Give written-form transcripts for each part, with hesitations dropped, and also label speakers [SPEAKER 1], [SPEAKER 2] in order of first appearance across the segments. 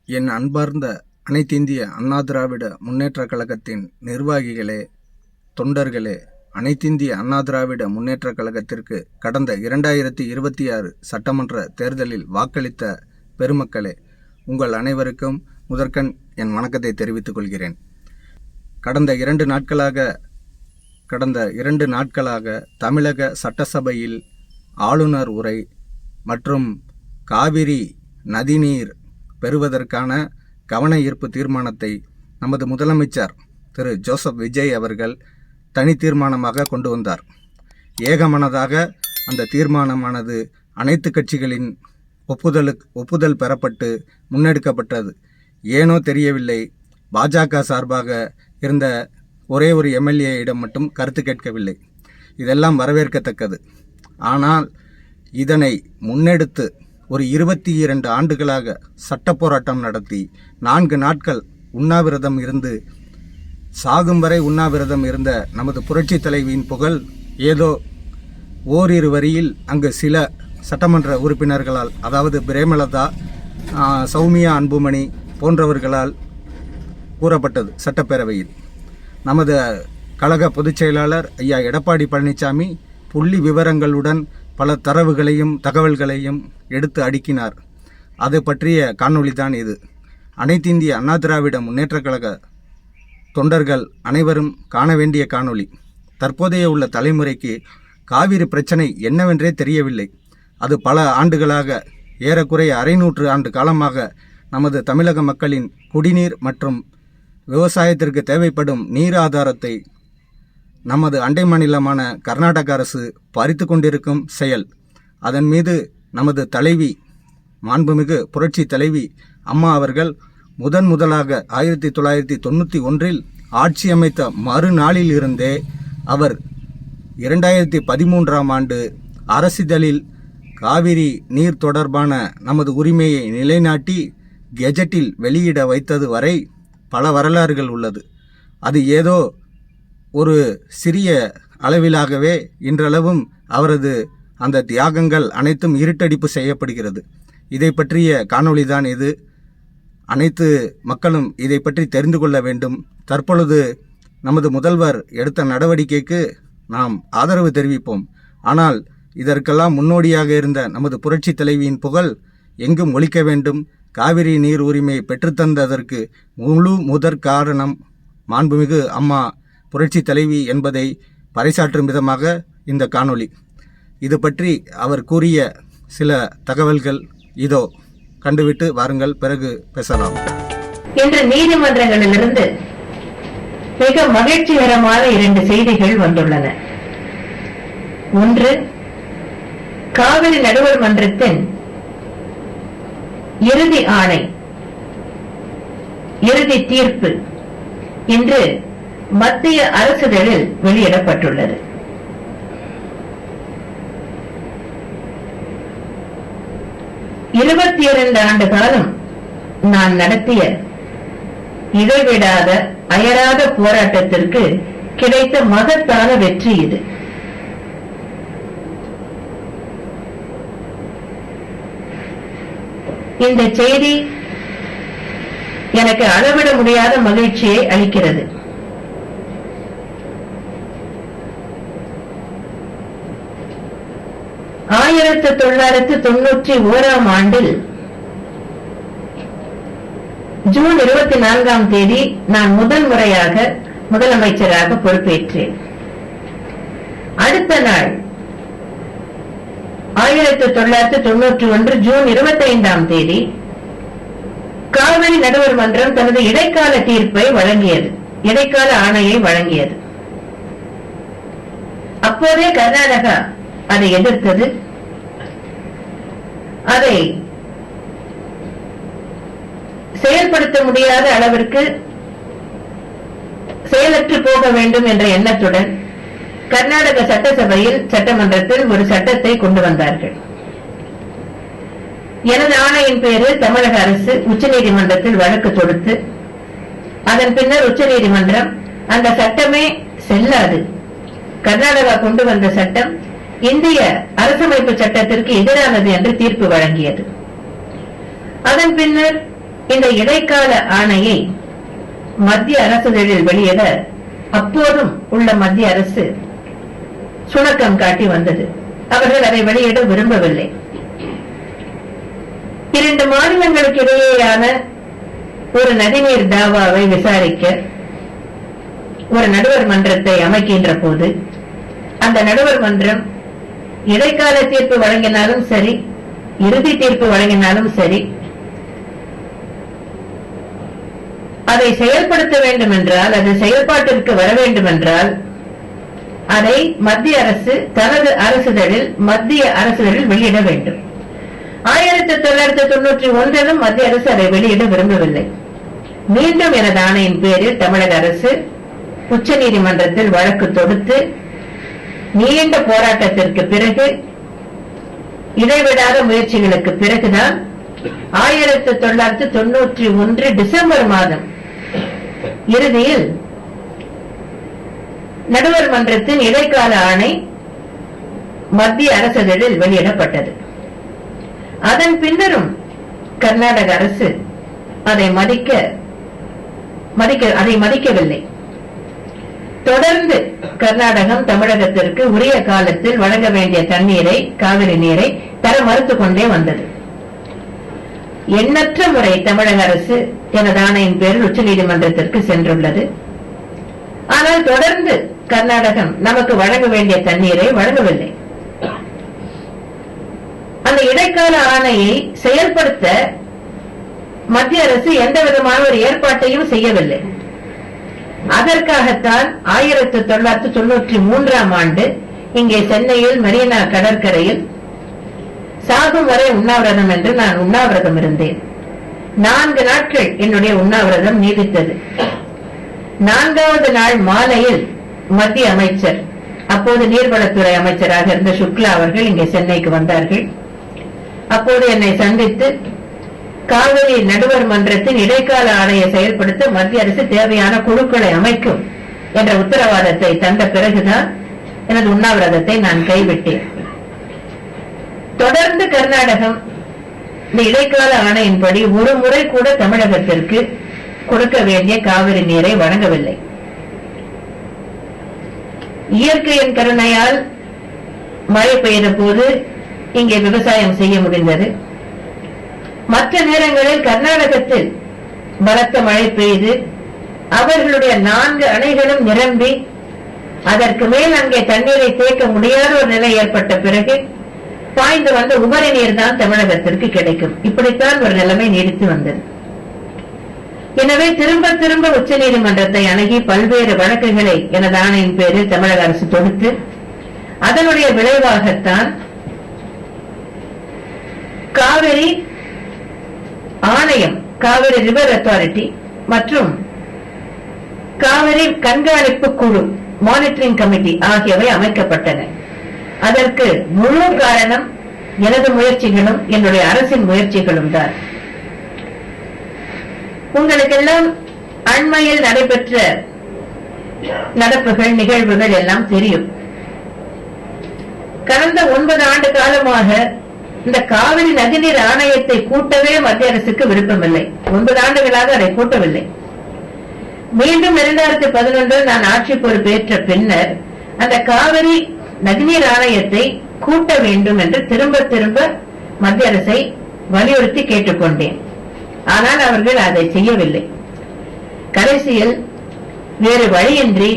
[SPEAKER 1] என் அன்பார்ந்த அனைத்திந்திய அண்ணா திராவிட முன்னேற்றக் கழகத்தின் நிர்வாகிகளே, தொண்டர்களே, அனைத்திந்திய அண்ணா திராவிட முன்னேற்றக் கழகத்திற்கு கடந்த 2026 சட்டமன்ற தேர்தலில் வாக்களித்த பெருமக்களே, உங்கள் அனைவருக்கும் முதற்கண் என் வணக்கத்தை தெரிவித்துக் கொள்கிறேன். கடந்த இரண்டு நாட்களாக தமிழக சட்டசபையில் ஆளுநர் உரை மற்றும் காவிரி நதிநீர் பெறுவதற்கான கவன ஈர்ப்பு தீர்மானத்தை நமது முதலமைச்சர் திரு ஜோசப் விஜய் அவர்கள் தனி தீர்மானமாக கொண்டு வந்தார். ஏகமனதாக அந்த தீர்மானமானது அனைத்து கட்சிகளின் ஒப்புதல் பெறப்பட்டு முன்னெடுக்கப்பட்டது. ஏனோ தெரியவில்லை, பாஜக சார்பாக இருந்த ஒரே ஒரு எம்எல்ஏயிடம் மட்டும் கருத்து கேட்கவில்லை. இதெல்லாம் வரவேற்கத்தக்கது. ஆனால் இதனை முன்னெடுத்து ஒரு 22 ஆண்டுகளாக சட்ட போராட்டம் நடத்தி 4 நாட்கள் உண்ணாவிரதம் இருந்து சாகும் வரை உண்ணாவிரதம் இருந்த நமது புரட்சி தலைவியின் புகழ் ஏதோ ஓரிரு வரியில் அங்கு சில சட்டமன்ற உறுப்பினர்களால், அதாவது பிரேமலதா, சௌமியா அன்புமணி போன்றவர்களால் கூறப்பட்டது. சட்டப்பேரவையில் நமது கழக பொதுச் செயலாளர் ஐயா எடப்பாடி பழனிசாமி புள்ளி விவரங்களுடன் பல தகவல்களையும் எடுத்து அடுக்கினார். அது பற்றிய காணொளி தான் இது. அனைத்திந்திய அண்ணா திராவிட முன்னேற்றக் கழக தொண்டர்கள் அனைவரும் காண வேண்டிய காணொளி. தற்போதைய உள்ள தலைமுறைக்கு காவிரி பிரச்சனை என்னவென்றே தெரியவில்லை. அது பல ஆண்டுகளாக, ஏறக்குறைய 600 ஆண்டு காலமாக நமது தமிழக மக்களின் குடிநீர் மற்றும் விவசாயத்திற்கு தேவைப்படும் நீர் ஆதாரத்தை நமது அண்டை மாநிலமான கர்நாடக அரசு பறித்து கொண்டிருக்கும் செயல். அதன் மீது நமது தலைவி, மாண்புமிகு புரட்சி தலைவி அம்மா அவர்கள் முதலாக 1991 ஆட்சி அமைத்த மறுநாளில் இருந்தே அவர் 2013ஆம் ஆண்டு அரசிதழில் காவிரி நீர் தொடர்பான நமது உரிமையை நிலைநாட்டி கெஜெட்டில் வெளியிட வைத்தது வரை பல வரலாறுகள் உள்ளது. அது ஏதோ ஒரு சிறிய அளவிலாகவே இன்றளவும் அவரது அந்த தியாகங்கள் அனைத்தும் இருட்டடிப்பு செய்யப்படுகிறது. இதை பற்றிய காணொளி தான் இது. அனைத்து மக்களும் இதை பற்றி தெரிந்து கொள்ள வேண்டும். தற்பொழுது நமது முதல்வர் எடுத்த நடவடிக்கைக்கு நாம் ஆதரவு தெரிவிப்போம். ஆனால் இதற்கெல்லாம் முன்னோடியாக இருந்த நமது புரட்சி தலைவியின் புகழ் எங்கும் ஒலிக்க வேண்டும். காவிரி நீர் உரிமையை பெற்றுத்தந்ததற்கு முதற் காரணம் மாண்புமிகு அம்மா புரட்சி தலைவி என்பதை பறைசாற்றும் விதமாக இந்த காணொளி. இது பற்றி அவர் கூறிய சில தகவல்கள் இதோ கண்டுவிட்டு வாருங்கள், பிறகு பேசலாம்.
[SPEAKER 2] இன்று நீதிமன்றங்களிலிருந்து மிக மகிழ்ச்சிகரமான 2 செய்திகள் வந்துள்ளன. ஒன்று, காவிரி நடுவர் மன்றத்தின் இறுதி ஆணை, இறுதி தீர்ப்பு இன்று மத்திய அரசிதழில் வெளியிடப்பட்டுள்ளது. இருபத்தி 2 ஆண்டு காலம் நான் நடத்திய இடைவிடாத அயராத போராட்டத்திற்கு கிடைத்த மகத்தான வெற்றி இது. இந்த செய்தி எனக்கு அளவிட முடியாத மகிழ்ச்சியை அளிக்கிறது. ஆயிரத்து 1991ஆம் ஆண்டில் ஜூன் 24ஆம் தேதி நான் முதல் முறையாக முதலமைச்சராக பொறுப்பேற்றேன். அடுத்த நாள் 1991 ஜூன் 25ஆம் தேதி காவிரி நடுவர் மன்றம் தனது இடைக்கால தீர்ப்பை வழங்கியது, இடைக்கால ஆணையை வழங்கியது. அப்போதே கர்நாடகா அதை எதிர்த்தது. அதை செயல்படுத்த முடியாத அளவிற்கு செயலற்று போக வேண்டும் என்ற எண்ணத்துடன் கர்நாடக சட்டசபையில், சட்டமன்றத்தில் ஒரு சட்டத்தை கொண்டு வந்தார்கள். எனது ஆணையின் பேரில் தமிழக அரசு உச்சநீதிமன்றத்தில் வழக்கு தொடுத்து, அதன் பின்னர் உச்சநீதிமன்றம் அந்த சட்டமே செல்லாது, கர்நாடகா கொண்டு வந்த சட்டம் இந்திய அரசமைப்பு சட்டத்திற்கு எதிரானது என்று தீர்ப்பு வழங்கியது. அதன் பின்னர் இந்த இடைக்கால ஆணையை மத்திய அரசுகளில் வெளியிட அப்போதும் உள்ள மத்திய அரசு சுணக்கம் காட்டி வந்தது. அவர்கள் அதை வெளியிட விரும்பவில்லை. 2 மாநிலங்களுக்கு இடையேயான ஒரு நதிநீர் தாவாவை விசாரிக்க ஒரு நடுவர் மன்றத்தை அமைக்கின்ற போது அந்த நடுவர் மன்றம் இடைக்கால தீர்ப்பு வழங்கினாலும் சரி, இறுதி தீர்ப்பு வழங்கினாலும் சரி, அதை செயல்படுத்த வேண்டும் என்றால், அது செயல்பாட்டிற்கு வர வேண்டும் என்றால், அதை மத்திய அரசு தனது மத்திய அரசுகளில் வெளியிட வேண்டும். 1991 மத்திய அரசு அதை வெளியிட விரும்பவில்லை. மீண்டும் எனது ஆணையின் பேரில் தமிழக அரசு உச்ச நீதிமன்றத்தில் வழக்கு தொடுத்து நீண்ட போராட்டத்திற்கு பிறகு, இடைவிடாத முயற்சிகளுக்கு பிறகுதான் 1991 டிசம்பர் மாதம் இறுதியில் நடுவர் மன்றத்தின் இடைக்கால ஆணை மத்திய அரசுகளில் வெளியிடப்பட்டது. அதன் பின்னரும் கர்நாடக அரசு அதை மதிக்கவில்லை. தொடர்ந்து கர்நாடகம் தமிழகத்திற்கு உரிய காலத்தில் வழங்க வேண்டிய தண்ணீரை, காவிரி நீரை தர மறுத்துக் கொண்டே வந்தது. எண்ணற்ற முறை தமிழக அரசு எனது ஆணையின் பேரில் உச்ச நீதிமன்றத்திற்கு சென்றுள்ளது. ஆனால் தொடர்ந்து கர்நாடகம் நமக்கு வழங்க வேண்டிய தண்ணீரை வழங்கவில்லை. அந்த இடைக்கால ஆணையை செயல்படுத்த மத்திய அரசு எந்த விதமான ஒரு ஏற்பாட்டையும் செய்யவில்லை. அதற்காகத்தான் 1993 இங்கே சென்னையில் மெரினா கடற்கரையில் சாகும் வரை உண்ணாவிரதம் என்று நான் உண்ணாவிரதம் இருந்தேன். 4 நாட்கள் என்னுடைய உண்ணாவிரதம் நீடித்தது. 4வது நாள் மாலையில் மத்திய அமைச்சர், அப்போது நீர்வளத்துறை அமைச்சராக இருந்த சுக்லா அவர்கள் இங்கே சென்னைக்கு வந்தார்கள். அப்போது என்னை சந்தித்து காவிரி நடுவர் மன்றத்தின் இடைக்கால ஆணையை செயல்படுத்த மத்திய அரசு தேவையான குழுக்களை அமைக்கும் என்ற உத்தரவாதத்தை தந்த பிறகுதான் எனது உண்ணாவிரதத்தை நான் கைவிட்டேன். தொடர்ந்து கர்நாடகம் இந்த இடைக்கால ஆணையின்படி ஒரு முறை கூட தமிழகத்திற்கு கொடுக்க வேண்டிய காவிரி நீரை வழங்கவில்லை. இயற்கையின் கருணையால் மழை பெய்த போது இங்கே விவசாயம் செய்ய முடிந்தது. மற்ற நேரங்களில் கர்நாடகத்தில் பலத்த மழை பெய்து அவர்களுடைய 4 அணைகளும் நிரம்பி அதற்கு மேல் அங்கே தண்ணீரை தேக்க முடியாத ஒரு நிலை ஏற்பட்ட பிறகு பாய்ந்து வந்த உபரி நீர் தான் தமிழகத்திற்கு கிடைக்கும். இப்படித்தான் ஒரு நிலைமை நீடித்து வந்தது. எனவே திரும்ப திரும்ப உச்ச நீதிமன்றத்தை அணுகி பல்வேறு வழக்குகளை எனது ஆணையின் பேரில் தமிழக அரசு தொடுத்து அதனுடைய விளைவாகத்தான் காவிரி ஆணையம், காவிரி ரிவர் அத்தாரிட்டி மற்றும் காவிரி கண்காணிப்பு குழு, மானிட்டரிங் கமிட்டி ஆகியவை அமைக்கப்பட்டன. அதற்கு முழு காரணம் எனது முயற்சிகளும் என்னுடைய அரசின் முயற்சிகளும் தான். உங்களுக்கெல்லாம் அண்மையில் நடைபெற்ற நடப்புகள், நிகழ்வுகள் எல்லாம் தெரியும். கடந்த 9 ஆண்டு காலமாக இந்த காவிரி நதிநீர் ஆணையத்தை கூட்டவே மத்திய அரசுக்கு விருப்பமில்லை. 9 ஆண்டுகளாக அதை கூட்டவில்லை. மீண்டும் 2011 நான் ஆட்சி பொறுப்பேற்ற பின்னர் அந்த காவிரி நதிநீர் ஆணையத்தை கூட்ட வேண்டும் என்று திரும்ப திரும்ப மத்திய அரசை வலியுறுத்தி கேட்டுக்கொண்டேன். ஆனால் அவர்கள் அதை செய்யவில்லை. கடைசியில் வேறு வழியின்றி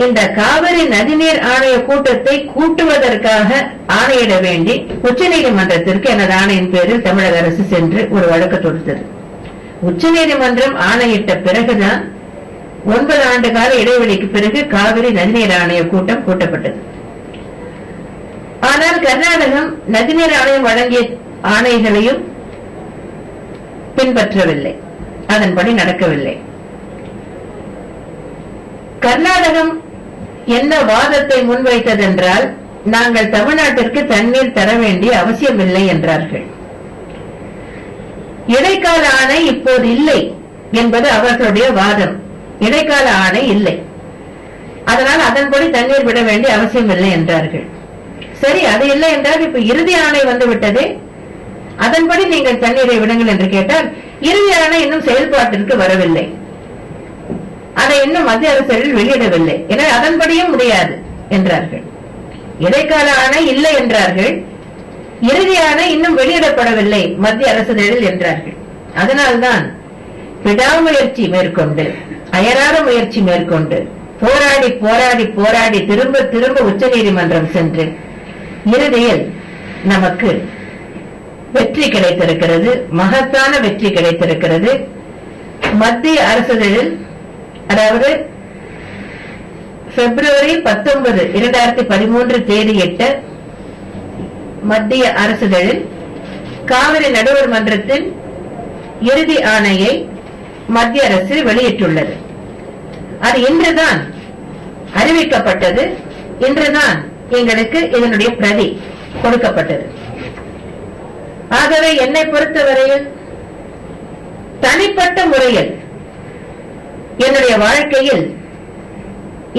[SPEAKER 2] இந்த காவிரி நதிநீர் ஆணைய கூட்டத்தை கூட்டுவதற்காக ஆணையிட வேண்டி உச்சநீதிமன்றத்திற்கு எனது ஆணையின் பேரில் தமிழக அரசு சென்று ஒரு வழக்கு தொடுத்தது. உச்சநீதிமன்றம் ஆணையிட்ட பிறகுதான் 9 ஆண்டு கால இடைவெளிக்கு பிறகு காவிரி நதிநீர் ஆணைய கூட்டம் கூட்டப்பட்டது. ஆனால் கர்நாடகம் நதிநீர் ஆணையம் வழங்கிய ஆணைகளையும் பின்பற்றவில்லை. அதன்படி நடக்கவில்லை. கர்நாடகம் என்ன வாதத்தை முன்வைத்ததென்றால், நாங்கள் தமிழ்நாட்டிற்கு தண்ணீர் தர வேண்டிய அவசியமில்லை என்றார்கள். இடைக்கால ஆணை இப்போது இல்லை என்பது அவர்களுடைய வாதம். இடைக்கால ஆணை இல்லை, அதனால் அதன்படி தண்ணீர் விட வேண்டிய அவசியம் இல்லை என்றார்கள். சரி, அது இல்லை என்றால் இப்ப இறுதி ஆணை வந்து விட்டதே, அதன்படி நீங்கள் தண்ணீரை விடுங்கள் என்று கேட்டால், இறுதி ஆணை இன்னும் செயல்பாட்டிற்கு வரவில்லை, அதை இன்னும் மத்திய அரசுகள் வெளியிடவில்லை, எனவே அதன்படியும் முடியாது என்றார்கள். இடைக்கால ஆணை இல்லை என்றார்கள், இறுதி ஆணை இன்னும் வெளியிடப்படவில்லை மத்திய அரசுகளில் என்றார்கள். அதனால்தான் விடாமுயற்சி மேற்கொண்டு, அயராத முயற்சி மேற்கொண்டு, போராடி போராடி போராடி திரும்ப திரும்ப உச்ச நீதிமன்றம் சென்று இறுதியில் நமக்கு வெற்றி கிடைத்திருக்கிறது, மகத்தான வெற்றி கிடைத்திருக்கிறது. மத்திய அரசுகளில், அதாவது பிப்ரவரி 19, 2013 தேதியிட்ட மத்திய அரசுகளில் காவிரி நடுவர் மன்றத்தின் இறுதி ஆணையை மத்திய அரசு வெளியிட்டுள்ளது. அது இன்றுதான் அறிவிக்கப்பட்டது, இன்றுதான் எங்களுக்கு இதனுடைய பிரதி கொடுக்கப்பட்டது. ஆகவே என்னை பொறுத்தவரையில் தனிப்பட்ட முறையில் என்னுடைய வாழ்க்கையில்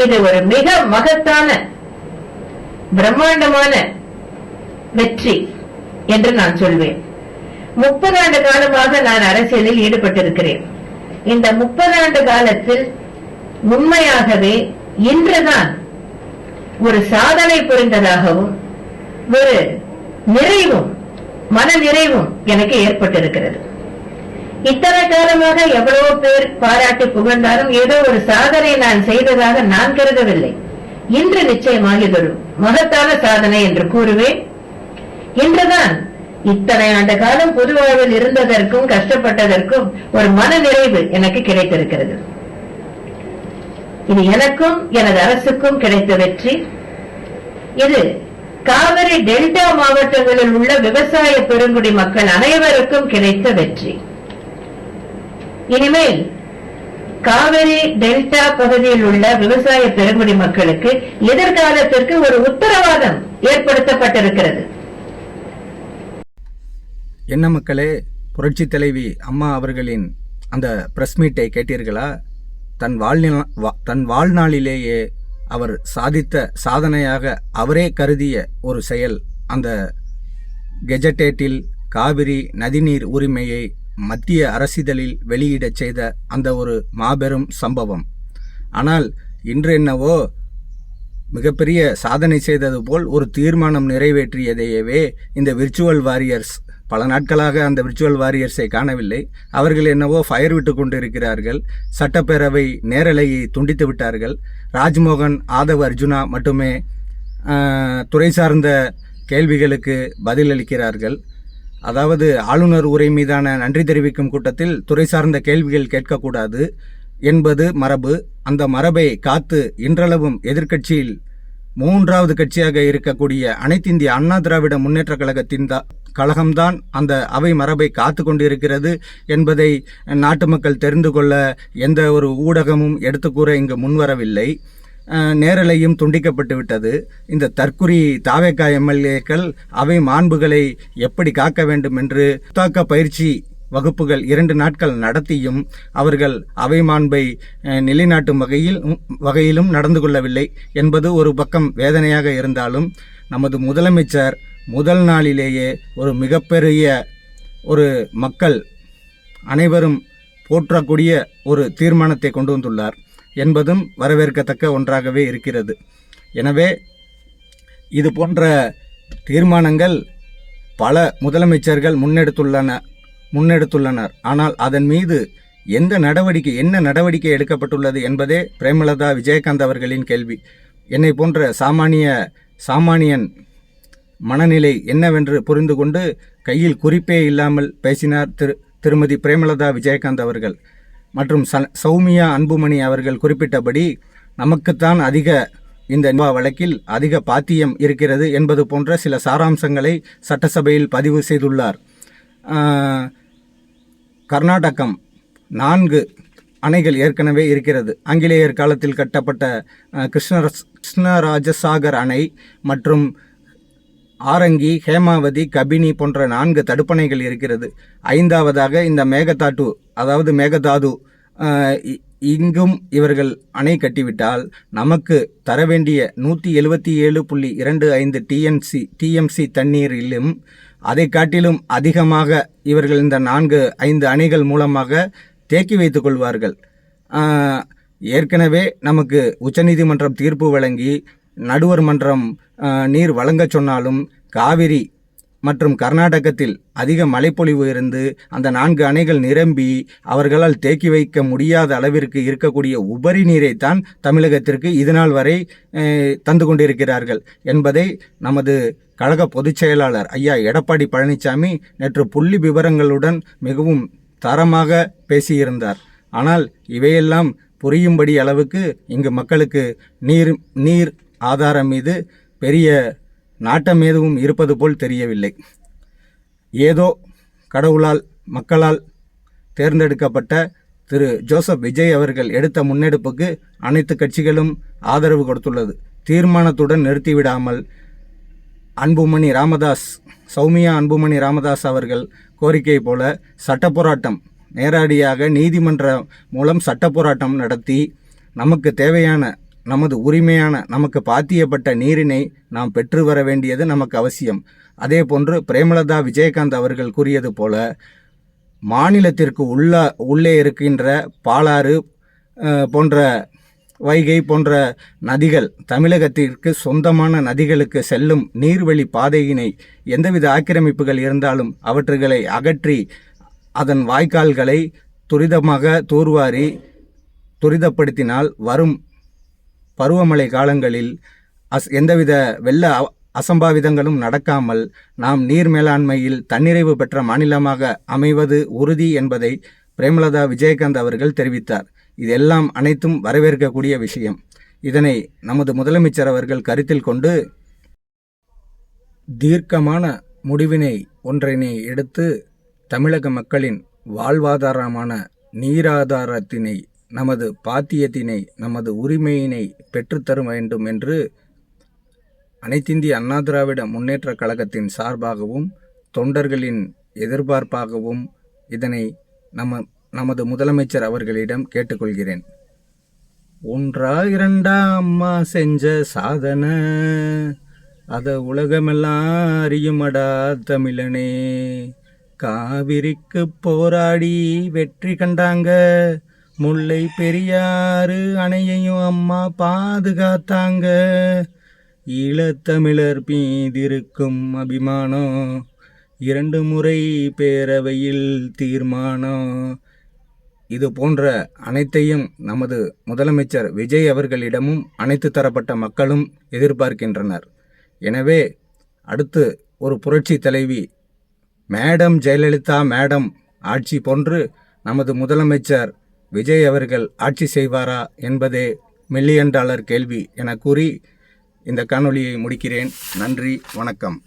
[SPEAKER 2] இது ஒரு மிக மகத்தான பிரம்மாண்டமான வெற்றி என்று நான் சொல்வேன். 30 ஆண்டு காலமாக நான் அரசியலில் ஈடுபட்டிருக்கிறேன். இந்த 30 ஆண்டு காலத்தில் உண்மையாகவே இன்றுதான் ஒரு சாதனை புரிந்ததாகவும் ஒரு நிறைவும் மன நிறைவும் எனக்கு ஏற்பட்டிருக்கிறது. இத்தனை காலமாக எவ்வளவு பேர் பாராட்டி புகழ்ந்தாலும் ஏதோ ஒரு சாதனை நான் செய்ததாக நான் கருதவில்லை. இன்று நிச்சயமாக இது ஒரு மகத்தான சாதனை என்று கூறுவேன். இன்றுதான் இத்தனை ஆண்டு காலம் பொது வாழ்வில் இருந்ததற்கும் கஷ்டப்பட்டதற்கும் ஒரு மன நிறைவு எனக்கு கிடைத்திருக்கிறது. இது எனக்கும் எனது அரசுக்கும் கிடைத்த வெற்றி. இது காவிரி டெல்டா மாவட்டங்களில் உள்ள விவசாய பெருங்குடி மக்கள் அனைவருக்கும் கிடைத்த வெற்றி. இனிமேல் காவிரி டெல்டா பகுதியில் உள்ள விவசாய பெருங்குடி மக்களுக்கு எதிர்காலத்திற்கு ஒரு உத்தரவாதம் ஏற்படுத்தப்பட்டிருக்கிறது.
[SPEAKER 1] என்ன மக்களே, புரட்சி தலைவி அம்மா அவர்களின் அந்த பிரஸ் மீட்டை கேட்டீர்களா? தன் வாழ்நாளிலேயே அவர் சாதித்த சாதனையாக அவரே கருதிய ஒரு செயல், அந்த கெஜட்டேட்டில் காவிரி நதிநீர் உரிமையை மத்திய அரசிதழில் வெளியிடச் செய்த அந்த ஒரு மாபெரும் சம்பவம். ஆனால் இன்று என்னவோ மிகப்பெரிய சாதனை செய்தது போல் ஒரு தீர்மானம் நிறைவேற்றியதையவே இந்த விர்ச்சுவல் வாரியர்ஸ், பல நாட்களாக அந்த விர்ச்சுவல் வாரியர்ஸை காணவில்லை. அவர்கள் என்னவோ ஃபயர் விட்டு கொண்டிருக்கிறார்கள். சட்டப்பேரவை நேரலையை துண்டித்து விட்டார்கள். ராஜ்மோகன், ஆதவ் அர்ஜுனா மட்டுமே துறை சார்ந்த கேள்விகளுக்கு பதிலளிக்கிறார்கள். அதாவது ஆளுநர் உரை மீதான நன்றி தெரிவிக்கும் கூட்டத்தில் துறை சார்ந்த கேள்விகள் கேட்கக்கூடாது என்பது மரபு. அந்த மரபை காத்து இன்றளவும் எதிர்க்கட்சியில் 3வது கட்சியாக இருக்கக்கூடிய அனைத்திந்திய அண்ணா திராவிட முன்னேற்ற கழகம்தான் அந்த அவை மரபை காத்து கொண்டிருக்கிறது என்பதை நாட்டு மக்கள் தெரிந்து கொள்ள எந்த ஒரு ஊடகமும் எடுத்துக்கூற இங்கு முன்வரவில்லை. நேரலையும் துண்டிக்கப்பட்டு விட்டது. இந்த தற்குறி தாவேகா எம்எல்ஏக்கள் அவை மாண்புகளை எப்படி காக்க வேண்டும் என்று புத்தாக்க பயிற்சி வகுப்புகள் 2 நாட்கள் நடத்தியும் அவர்கள் அவை மாண்பை நிலைநாட்டும் வகையிலும் நடந்து கொள்ளவில்லை என்பது ஒரு பக்கம் வேதனையாக இருந்தாலும், நமது முதலமைச்சர் முதல் நாளிலேயே ஒரு மிகப்பெரிய ஒரு மக்கள் அனைவரும் போற்றக்கூடிய ஒரு தீர்மானத்தை கொண்டு வந்துள்ளார் என்பதும் வரவேற்கத்தக்க ஒன்றாகவே இருக்கிறது. எனவே இது போன்ற தீர்மானங்கள் பல முதலமைச்சர்கள் முன்னெடுத்துள்ளனர். ஆனால் அதன் மீது என்ன நடவடிக்கை எடுக்கப்பட்டுள்ளது என்பதே பிரேமலதா விஜயகாந்த் அவர்களின் கேள்வி. என்னை போன்ற சாமானியன் மனநிலை என்னவென்று புரிந்து கொண்டு கையில் குறிப்பே இல்லாமல் பேசினார் திருமதி பிரேமலதா விஜயகாந்த் அவர்கள். மற்றும் சௌமியா அன்புமணி அவர்கள் குறிப்பிட்டபடி நமக்குத்தான் இந்த வழக்கில் அதிக பாத்தியம் இருக்கிறது என்பது போன்ற சில சாராம்சங்களை சட்டசபையில் பதிவு செய்துள்ளார். கர்நாடகம் 4 அணைகள் ஏற்கனவே இருக்கிறது. ஆங்கிலேயர் காலத்தில் கட்டப்பட்ட கிருஷ்ணராஜசாகர் அணை மற்றும் ஆரங்கி, ஹேமாவதி, கபினி போன்ற 4 தடுப்பணைகள் இருக்கிறது. 5வதாக இந்த மேகதாது இங்கும் இவர்கள் அணை கட்டிவிட்டால் நமக்கு தர வேண்டிய 177.25 டிஎம்சி தண்ணீரிலும் அதை காட்டிலும் அதிகமாக இவர்கள் இந்த 4-5 அணைகள் மூலமாக தேக்கி வைத்துக் கொள்வார்கள். ஏற்கனவே நமக்கு உச்சநீதிமன்றம் தீர்ப்பு வழங்கி நடுவர் மன்றம் நீர் வழங்கச் சொன்னாலும் காவிரி மற்றும் கர்நாடகத்தில் அதிக மழைப்பொழிவு இருந்து அந்த 4 அணைகள் நிரம்பி அவர்களால் தேக்கி வைக்க முடியாத அளவிற்கு இருக்கக்கூடிய உபரி நீரைத்தான் தமிழகத்திற்கு இதுநாள் வரை தந்து கொண்டிருக்கிறார்கள் என்பதை நமது கழக பொதுச் செயலாளர் ஐயா எடப்பாடி பழனிசாமி நேற்று புள்ளி விவரங்களுடன் மிகவும் தரமாக பேசியிருந்தார். ஆனால் இவையெல்லாம் புரியும்படி அளவுக்கு இங்கு மக்களுக்கு நீர் ஆதாரம் மீது பெரிய நாட்டம் எதுவும் இருப்பது போல் தெரியவில்லை. ஏதோ கடவுளால் மக்களால் தேர்ந்தெடுக்கப்பட்ட திரு ஜோசப் விஜய் அவர்கள் எடுத்த முன்னெடுப்புக்கு அனைத்து கட்சிகளும் ஆதரவு கொடுத்துள்ளது. தீர்மானத்துடன் நிறுத்திவிடாமல் சௌமியா அன்புமணி ராமதாஸ் அவர்கள் கோரிக்கை போல சட்ட போராட்டம் நேரடியாக நீதிமன்றம் மூலம் சட்ட போராட்டம் நடத்தி நமக்கு தேவையான நமது உரிமையான நமக்கு பாத்தியப்பட்ட நீரினை நாம் பெற்று வர வேண்டியது நமக்கு அவசியம். அதே போன்று பிரேமலதா விஜயகாந்த் அவர்கள் கூறியது போல மாநிலத்திற்கு உள்ளே இருக்கின்ற பாலாறு போன்ற வைகை போன்ற நதிகள் தமிழகத்திற்கு சொந்தமான நதிகளுக்கு செல்லும் நீர்வழி பாதையினை எந்தவித ஆக்கிரமிப்புகள் இருந்தாலும் அவற்றுகளை அகற்றி அதன் வாய்க்கால்களை துரிதமாக தூர்வாரி துரிதப்படுத்தினால் வரும் பருவமழை காலங்களில் எந்தவித வெள்ள அசம்பாவிதங்களும் நடக்காமல் நாம் நீர் மேலாண்மையில் தன்னிறைவு பெற்ற மாநிலமாக அமைவது உறுதி என்பதை பிரேமலதா விஜயகாந்த் அவர்கள் தெரிவித்தார். இதெல்லாம் அனைத்தும் வரவேற்கக்கூடிய விஷயம். இதனை நமது முதலமைச்சர் அவர்கள் கருத்தில் கொண்டு தீர்க்கமான முடிவினை ஒன்றினை எடுத்து தமிழக மக்களின் வாழ்வாதாரமான நீராதாரத்தினை நமது பாத்தியத்தினை நமது உரிமையினை பெற்றுத்தர வேண்டும் என்று அனைத்திந்திய அண்ணா திராவிட முன்னேற்ற கழகத்தின் சார்பாகவும் தொண்டர்களின் எதிர்பார்ப்பாகவும் இதனை நமது முதலமைச்சர் அவர்களிடம் கேட்டுக்கொள்கிறேன். 1-2 அம்மா செஞ்ச சாதனை அத உலகமெல்லாம் அறியுமடா தமிழனே. காவிரிக்கு போராடி வெற்றி கண்டாங்க, முல்லை பெரியாறு அணையையும் அம்மா பாதுகாத்தாங்க. ஈழத்தமிழர் மீதிருக்கும் அபிமானம் 2 முறை பேரவையில் தீர்மானம். இது போன்ற அனைத்தையும் நமது முதலமைச்சர் விஜய் அவர்களிடமும் அனைத்து தரப்பட்ட மக்களும் எதிர்பார்க்கின்றனர். எனவே அடுத்து ஒரு புரட்சி தலைவி மேடம் ஜெயலலிதா மேடம் ஆட்சி போன்று நமது முதலமைச்சர் விஜய் அவர்கள் ஆட்சி செய்வாரா என்பதே $1,000,000 கேள்வி என கூறி இந்த காணொளியை முடிக்கிறேன். நன்றி, வணக்கம்.